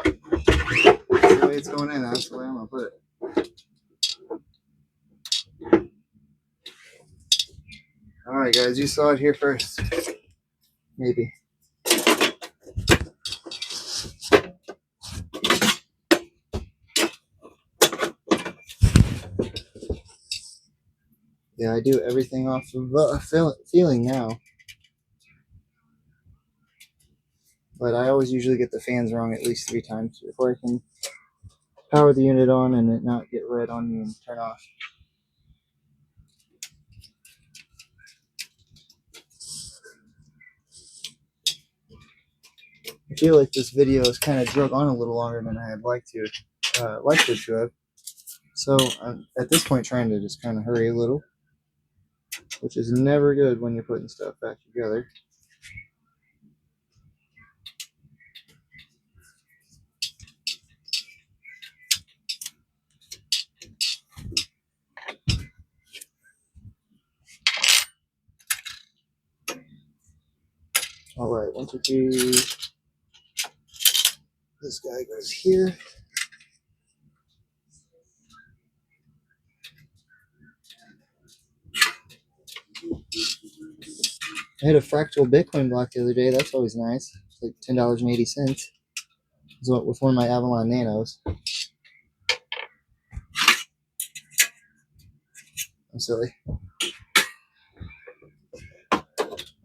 The way it's going in, that's the way I'm gonna put it. Alright guys, you saw it here first. Maybe. Yeah, I do everything off of feeling now. But I always usually get the fans wrong at least 3 times before I can power the unit on and it not get red on me and turn off. I feel like this video is kind of drug on a little longer than I had liked it to have. So I'm at this point trying to just kind of hurry a little, which is never good when you're putting stuff back together. All right, 1, 2, 3. This guy goes here. I had a fractal Bitcoin block the other day. That's always nice. It's like $10.80. With one of my Avalon Nanos. I'm silly.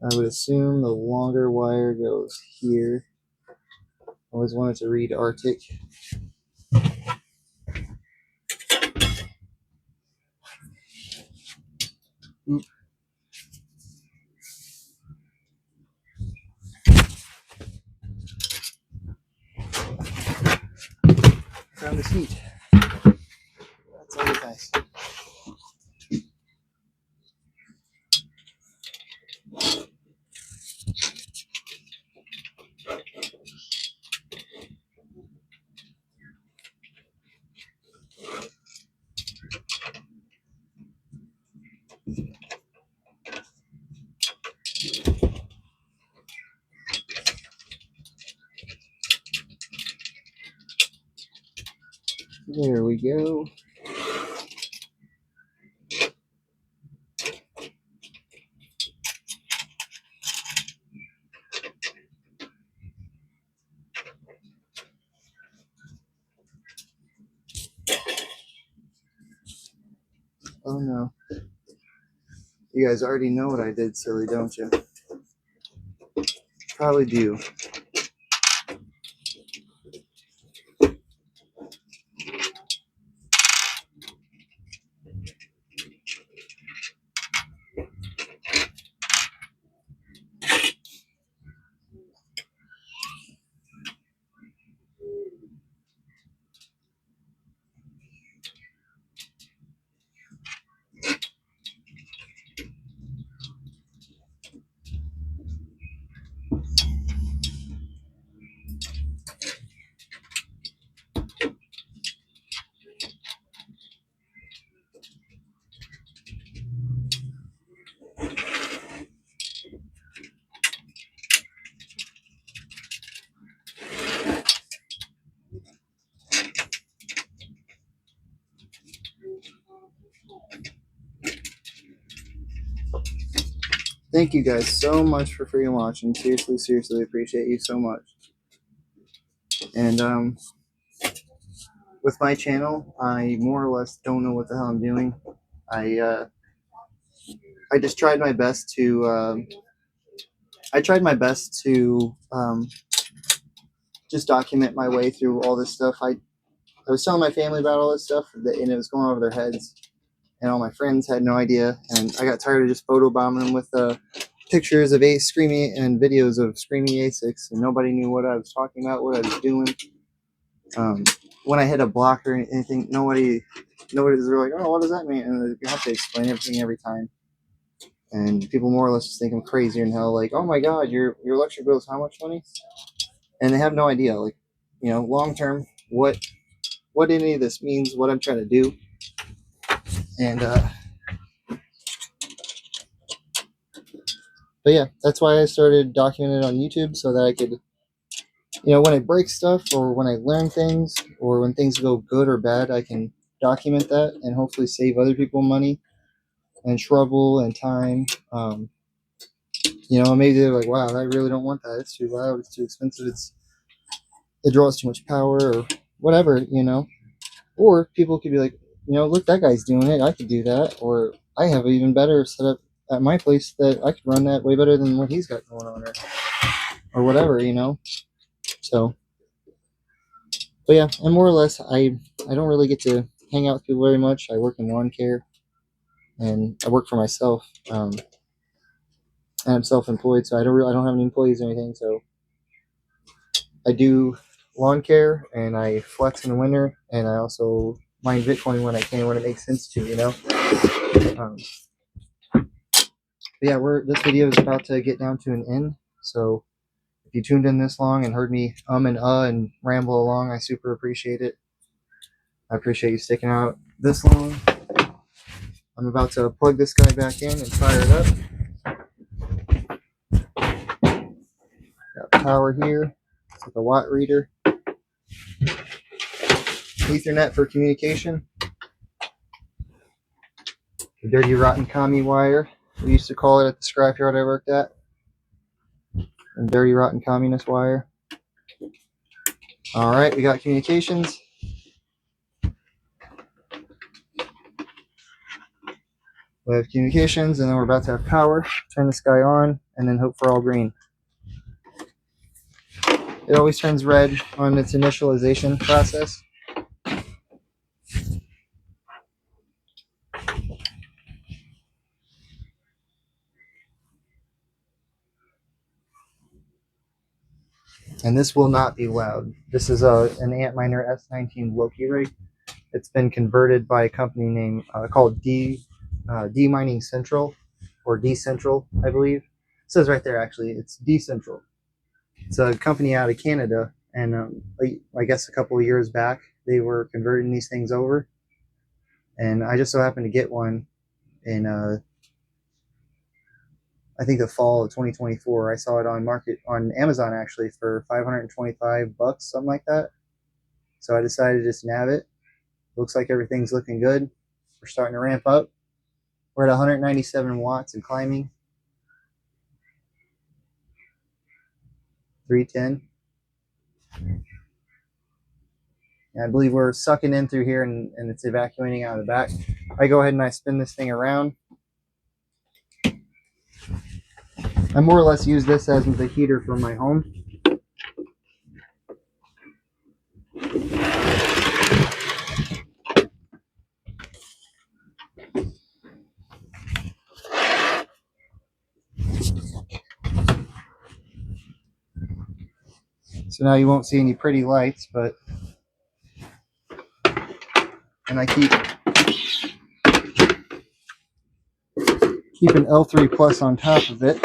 I would assume the longer wire goes here. I always wanted to read Arctic. Oop. Found this heat. That's always nice. There we go. Oh no. You guys already know what I did, silly, don't you? Probably do. Thank you guys so much for freaking watching. Seriously appreciate you so much. And with my channel, I more or less don't know what the hell I'm doing. I just tried my best to just document my way through all this stuff. I was telling my family about all this stuff, and it was going over their heads, and all my friends had no idea, and I got tired of just photobombing them with pictures of screaming and videos of screaming ASICs, and nobody knew what I was talking about, what I was doing. When I hit a block or anything, nobody was like, oh, what does that mean? And you have to explain everything every time. And people more or less just think I'm crazier than hell, like, oh my god, your electric bill is how much money? And they have no idea, like, long term, what any of this means, what I'm trying to do. And but yeah, that's why I started documenting it on YouTube, so that I could when I break stuff or when I learn things or when things go good or bad, I can document that and hopefully save other people money and trouble and time. Maybe they're like, wow, I really don't want that. It's too loud. It's too expensive. It draws too much power or whatever. Or people could be like, look, that guy's doing it. I could do that. Or I have an even better setup at my place that I could run that way better than what he's got going on, or whatever. So, but yeah, and more or less, I don't really get to hang out with people very much. I work in lawn care, and I work for myself, and I'm self-employed, so I don't have any employees or anything. So I do lawn care, and I flex in the winter, and I also mine Bitcoin when I can, when it makes sense to. Um, but yeah, this video is about to get down to an end. So if you tuned in this long and heard me and ramble along, I super appreciate it. I appreciate you sticking out this long. I'm about to plug this guy back in and fire it up. Got power here. It's like a watt reader. Ethernet for communication. The dirty rotten commie wire, we used to call it at the scrapyard I worked at. And dirty rotten communist wire. Alright, we got communications. We have communications, and then we're about to have power. Turn this guy on, and then hope for all green. It always turns red on its initialization process. And this will not be loud. This is an Antminer S19 LOKI rig. It's been converted by a company named called D Mining Central, or Decentral, I believe. It says right there, actually, it's Decentral. It's a company out of Canada, and I guess a couple of years back they were converting these things over, and I just so happened to get one in I think the fall of 2024. I saw it on Amazon actually for $525, something like that. So I decided to just nab it. Looks like everything's looking good. We're starting to ramp up. We're at 197 watts and climbing. 310. And I believe we're sucking in through here, and it's evacuating out of the back. I go ahead and I spin this thing around. I more or less use this as the heater for my home. So now you won't see any pretty lights, and I keep an L3 plus on top of it.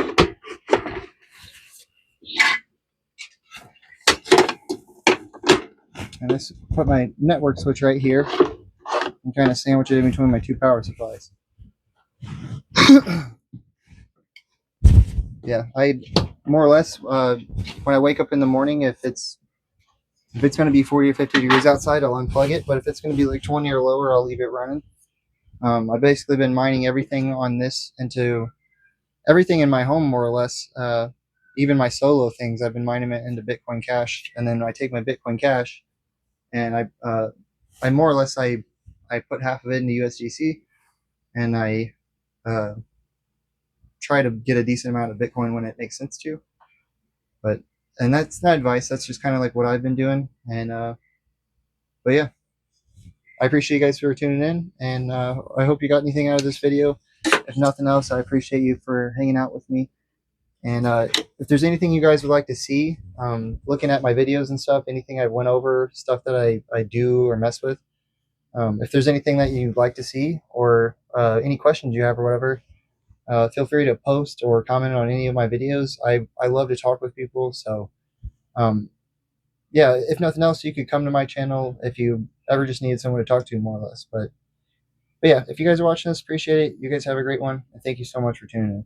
And I put my network switch right here and kind of sandwich it in between my two power supplies. Yeah, I more or less when I wake up in the morning, if it's going to be 40 or 50 degrees outside, I'll unplug it. But if it's going to be like 20 or lower, I'll leave it running. I've basically been mining everything on this into everything in my home, more or less. Even my solo things, I've been mining it into Bitcoin Cash, and then I take my Bitcoin Cash and I more or less I put half of it into USDC, and I try to get a decent amount of Bitcoin when it makes sense to. And that's not advice. That's just kind of like what I've been doing. And but yeah, I appreciate you guys for tuning in, and I hope you got anything out of this video. If nothing else, I appreciate you for hanging out with me. And if there's anything you guys would like to see, looking at my videos and stuff, anything I went over, stuff that I do or mess with, if there's anything that you'd like to see, or any questions you have or whatever, feel free to post or comment on any of my videos. I love to talk with people. So yeah, if nothing else, you could come to my channel if you ever just needed someone to talk to, more or less. But yeah, if you guys are watching this, appreciate it. You guys have a great one, and thank you so much for tuning in.